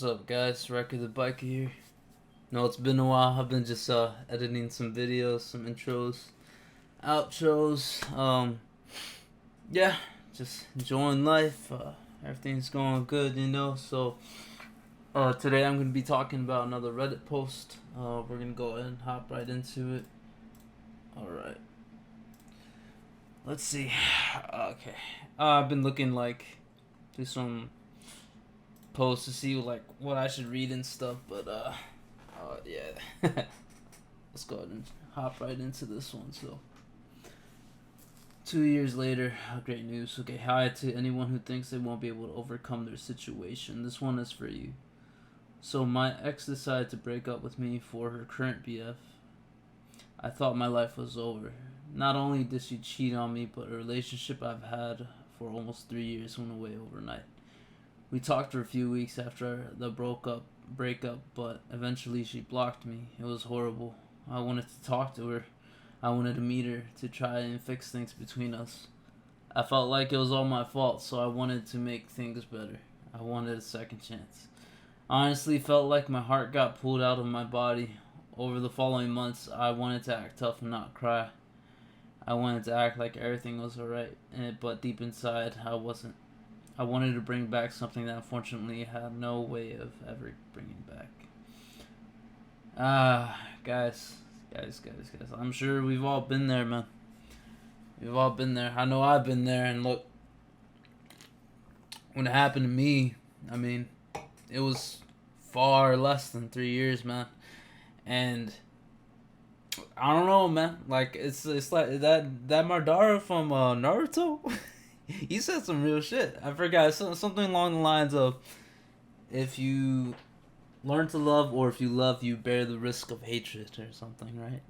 up, guys? Record the Biker here. No, it's been a while. I've been just editing some videos, some intros, outros. Yeah, just enjoying life. Everything's going good, you know. So, today I'm gonna be talking about another Reddit post. We're gonna go ahead and hop right into it. All right. Let's see. Okay. I've been looking through some posts to see what I should read and stuff, but yeah. Let's go ahead and hop right into this one. So, 2 years later, great news. Okay, hi to anyone who thinks they won't be able to overcome their situation. This one is for you. So, my ex decided to break up with me for her current BF. I thought my life was over. Not only did she cheat on me, but a relationship I've had for almost 3 years went away overnight. We talked for a few weeks after the breakup, but eventually she blocked me. It was horrible. I wanted to talk to her. I wanted to meet her to try and fix things between us. I felt like it was all my fault, so I wanted to make things better. I wanted a second chance. I honestly felt like my heart got pulled out of my body. Over the following months, I wanted to act tough and not cry. I wanted to act like everything was alright, but deep inside, I wasn't. I wanted to bring back something that unfortunately had no way of ever bringing back. Guys. I'm sure we've all been there, man. We've all been there. I know I've been there, and look, when it happened to me, I mean, it was far less than 3 years, man. And I don't know, man. Like it's like that Madara from Naruto. He said some real shit. I forgot something along the lines of, if you learn to love, or if you love, you bear the risk of hatred, or something, right?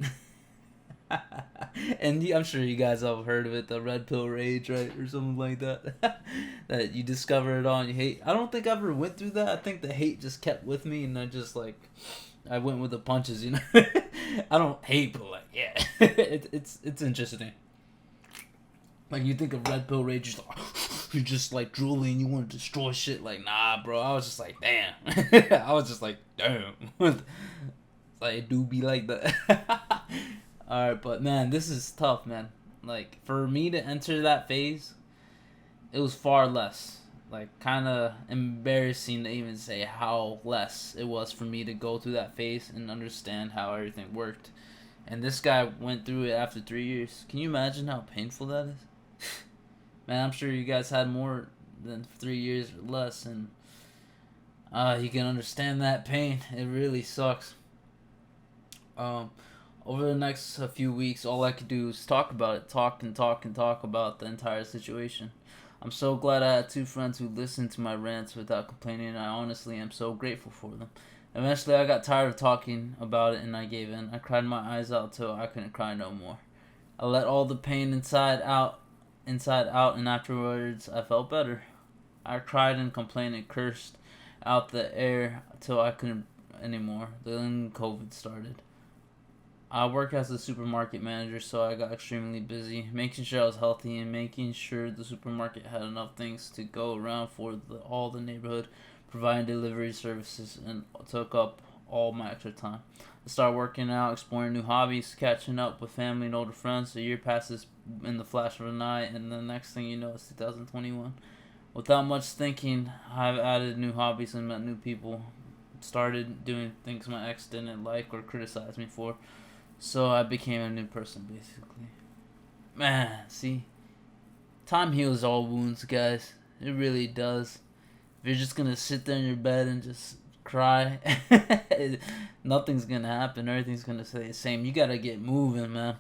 And I'm sure you guys have heard of it, the red pill rage, right, or something like that. That you discover it all and you hate. I don't think I ever went through that. I think the hate just kept with me, and I went with the punches, you know. I don't hate, but yeah, it's interesting. Like, you think of red pill rage, you're just like drooling, you want to destroy shit. Like, nah, bro. I was just like, damn. I was just like, damn. Like, it do be like that. Alright, but man, this is tough, man. Like, for me to enter that phase, it was far less. Like, kind of embarrassing to even say how less it was for me to go through that phase and understand how everything worked. And this guy went through it after 3 years. Can you imagine how painful that is? Man, I'm sure you guys had more than 3 years or less, and you can understand that pain. It really sucks. Over the next few weeks, all I could do is talk about it, talk about the entire situation. I'm so glad I had two friends who listened to my rants without complaining, and I honestly am so grateful for them. Eventually, I got tired of talking about it, and I gave in. I cried my eyes out till I couldn't cry no more. I let all the pain inside out, and afterwards, I felt better. I cried and complained and cursed out the air till I couldn't anymore. Then COVID started. I work as a supermarket manager, so I got extremely busy, making sure I was healthy and making sure the supermarket had enough things to go around for all the neighborhood, providing delivery services, and took up all my extra time. I started working out, exploring new hobbies, catching up with family and older friends. A year passes in the flash of an eye, and the next thing you know, it's 2021. Without much thinking, I've added new hobbies and met new people. Started doing things my ex didn't like or criticize me for. So I became a new person, basically. Man, see? Time heals all wounds, guys. It really does. If you're just gonna sit there in your bed and just cry, nothing's gonna happen. Everything's gonna stay the same. You gotta get moving, man.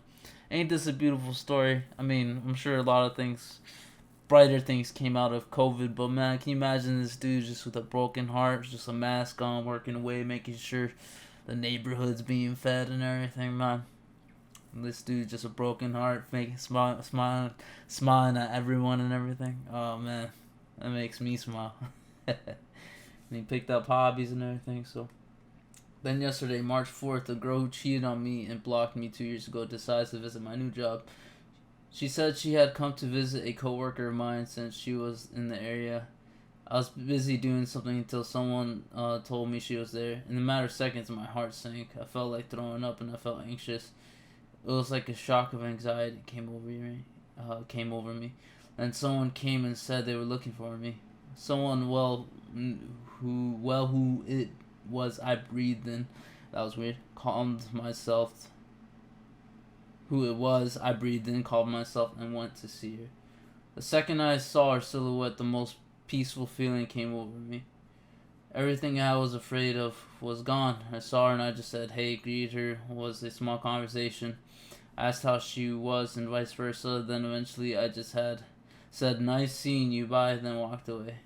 Ain't this a beautiful story? I mean, I'm sure a lot of things, brighter things came out of COVID, but man, can you imagine this dude just with a broken heart, just a mask on, working away, making sure the neighborhood's being fed and everything, man. This dude just a broken heart, making smiling at everyone and everything. Oh man, that makes me smile. And he picked up hobbies and everything. So then yesterday, March 4th, a girl who cheated on me and blocked me 2 years ago decides to visit my new job. She said she had come to visit a coworker of mine since she was in the area I was busy doing something until someone told me she was there. In a matter of seconds, my heart sank. I felt like throwing up, and I felt anxious. It was like a shock of anxiety came over me. And someone came and said they were looking for me. Someone who it was I breathed in. That was weird. Calmed myself. Who it was I breathed in, calmed myself, and went to see her. The second I saw her silhouette, the most peaceful feeling came over me. Everything I was afraid of was gone. I saw her and I just said, hey, greeted her. It was a small conversation. I asked how she was and vice versa. Then eventually I just had said, nice seeing you, bye, then walked away.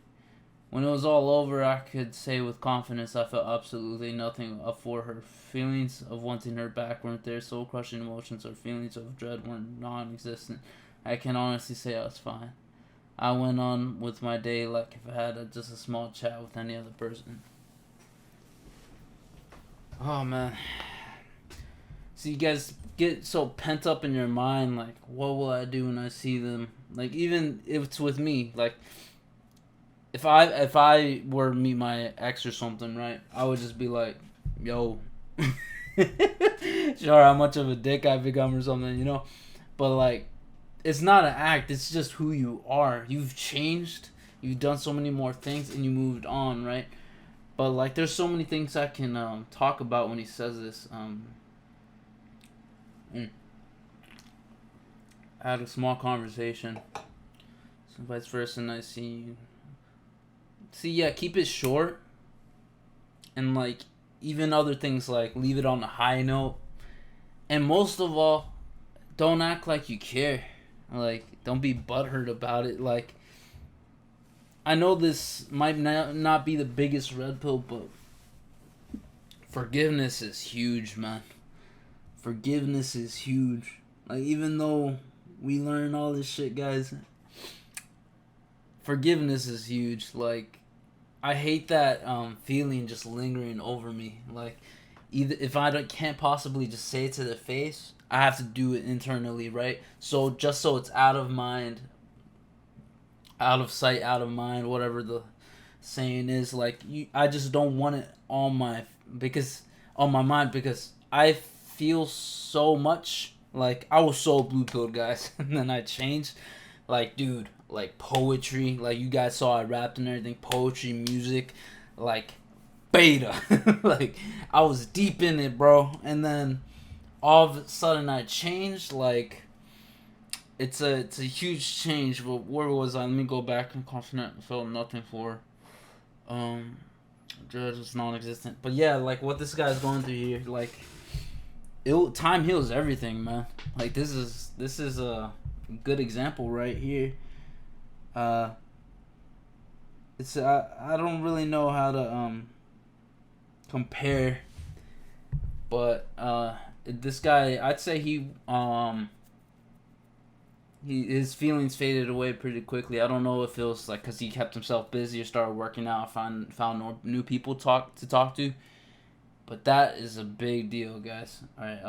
When it was all over, I could say with confidence I felt absolutely nothing for her. Feelings of wanting her back weren't there. Soul-crushing emotions or feelings of dread were non-existent. I can honestly say I was fine. I went on with my day like if I had just a small chat with any other person. Oh, man. So you guys get so pent up in your mind, like, what will I do when I see them? Like, even if it's with me, like, if I were to meet my ex or something, right, I would just be like, yo, sure, how much of a dick I've become or something, you know? But, like, it's not an act, it's just who you are. You've changed, you've done so many more things, and you moved on, right? But, like, there's so many things I can talk about when he says this. I had a small conversation. So vice versa, and I see you. See, yeah, keep it short. And, like, even other things like leave it on a high note. And most of all, don't act like you care. Like, don't be butthurt about it. Like, I know this might not be the biggest red pill, but forgiveness is huge, man. Forgiveness is huge. Like, even though we learn all this shit, guys, forgiveness is huge. Like, I hate that feeling just lingering over me. Like, either if can't possibly just say it to their face, I have to do it internally, right? So just so it's out of mind, out of sight, out of mind, whatever the saying is. Like, I just don't want it on my mind because I feel so much. Like, I was so blue pilled, guys, and then I changed. Like, dude, like poetry, like you guys saw I rapped and everything, poetry, music, like beta. Like, I was deep in it, bro. And then all of a sudden I changed. Like, it's a huge change. But where was I? Let me go back and confident. I felt nothing for. Judge was non-existent. But yeah, like what this guy's going through here, like, time heals everything, man. Like, this is a good example right here. It's I don't really know how to compare, but this guy, I'd say his feelings faded away pretty quickly. I don't know if it was like because he kept himself busy or started working out, found new people to talk to, but that is a big deal, guys. All right,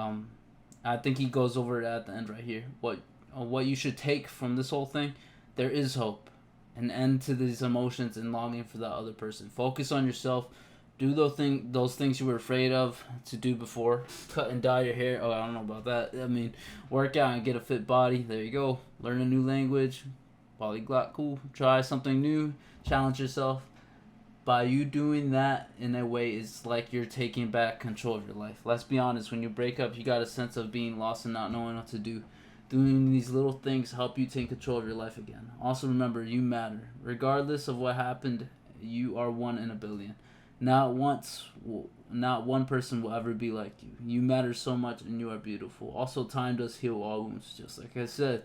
I think he goes over it at the end right here. What you should take from this whole thing, there is hope, an end to these emotions and longing for that other person. Focus on yourself. Do those things you were afraid of to do before. Cut and dye your hair. Oh, I don't know about that. I mean, work out and get a fit body. There you go. Learn a new language. Polyglot, cool. Try something new. Challenge yourself. By you doing that in a way, it's like you're taking back control of your life. Let's be honest. When you break up, you got a sense of being lost and not knowing what to do. Doing these little things help you take control of your life again. Also remember, you matter. Regardless of what happened, you are one in a billion. Not one person will ever be like you. You matter so much and you are beautiful. Also, time does heal all wounds, just like I said.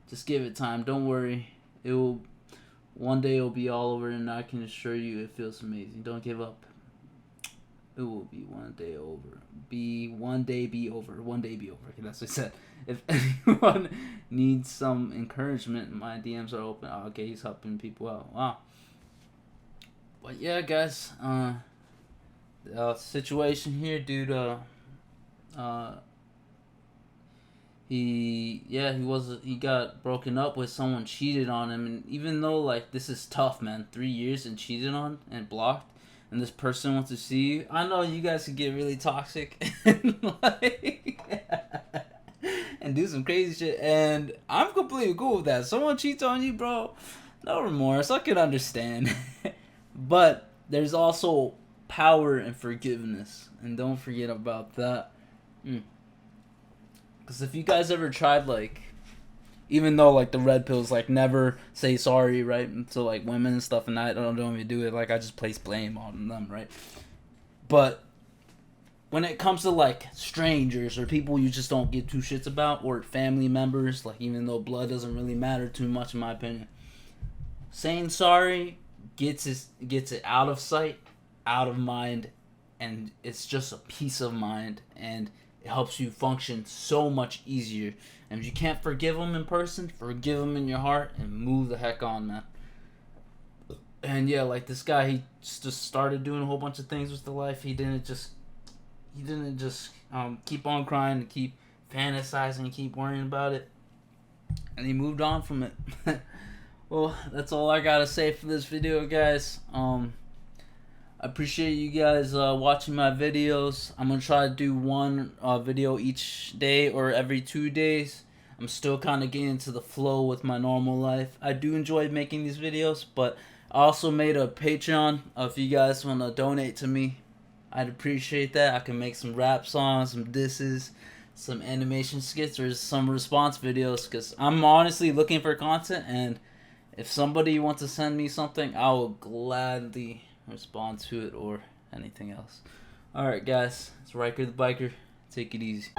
Just give it time. Don't worry. One day it'll be all over, and I can assure you it feels amazing. Don't give up. It will be one day over. One day be over. Okay, that's what I said. If anyone needs some encouragement, my DMs are open. Oh, okay, he's helping people out. Wow. But yeah, guys, situation here, dude. he got broken up with, someone cheated on him, and even though like this is tough, man, 3 years and cheated on and blocked, and this person wants to see you, I know you guys could get really toxic and like and do some crazy shit, and I'm completely cool with that. Someone cheats on you, bro, no remorse, I can understand. But there's also power in forgiveness, and don't forget about that. Because if you guys ever tried, like, even though like the red pills like never say sorry, right, to like women and stuff, and I don't even do it, like I just place blame on them, right? But when it comes to like strangers or people you just don't give two shits about, or family members, like even though blood doesn't really matter too much in my opinion, saying sorry gets it out of sight, out of mind, and it's just a peace of mind, and it helps you function so much easier. And if you can't forgive them in person, forgive them in your heart and move the heck on, man. And yeah, like this guy, he just started doing a whole bunch of things with the life. He didn't just keep on crying and keep fantasizing and keep worrying about it, and he moved on from it. Well, that's all I gotta say for this video, guys. I appreciate you guys watching my videos. I'm gonna try to do one video each day or every 2 days. I'm still kind of getting into the flow with my normal life. I do enjoy making these videos, but I also made a Patreon. If you guys want to donate to me, I'd appreciate that. I can make some rap songs, some disses, some animation skits, or some response videos, because I'm honestly looking for content, and if somebody wants to send me something, I will gladly respond to it or anything else. Alright, guys, it's Riker the Biker. Take it easy.